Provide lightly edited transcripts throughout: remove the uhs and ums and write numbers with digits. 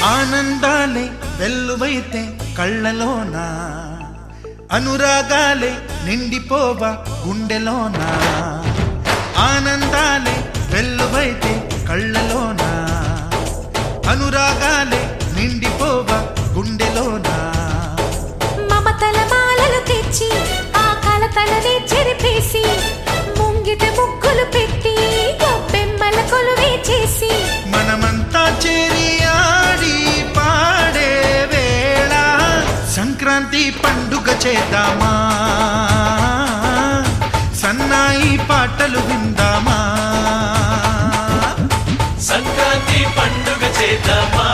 ఆనందాలే వెల్లువైతే కళ్ళలోనా, అనురాగాలే నిండిపోవా గుండెలోనా. ఆనందాలే వెల్లువైతే కళ్ళలోనా, అనురాగాలే నిండిపోవా గుండెలోనా. మమతల మాలలు తెచ్చి ఆ కలతలనే చెరిపేసి, ముంగిట ముగ్గులు పెట్టి గొప్పెమ్మల కొలువే చేసి, మనమంతా చేరి ఆడి పాడే వేళ సంక్రాంతి పండుగ చేద్దామా, సన్నాయి పాటలు విందామా. సంక్రాంతి పండుగ చేద్దామా,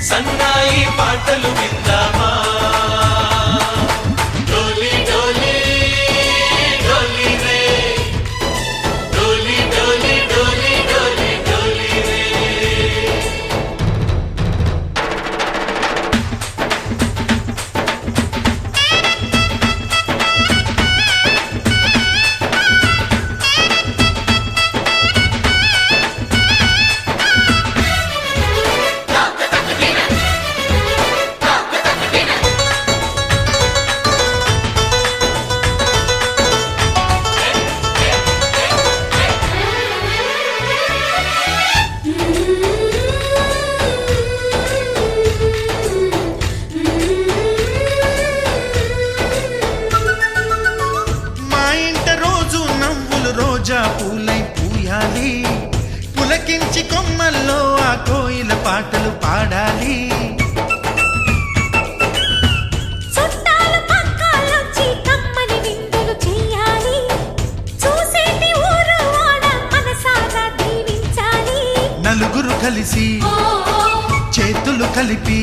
సన్నాయి పాటలు విందామా. డోలి డోలి డోలి రే, డోలి డోలి డోలి డోలి డోలి రే. రోజా పూలై పూయాలి, పులకించి కొమ్మల్లో ఆ కోయిల పాటలు పాడాలి. చుట్టాలు పక్కాలొచ్చి కమ్మని విందులు చెయ్యాలి, చూసేటి ఊరు వాడ మనసారా దీవించాలి. నలుగురు కలిసి చేతులు కలిపి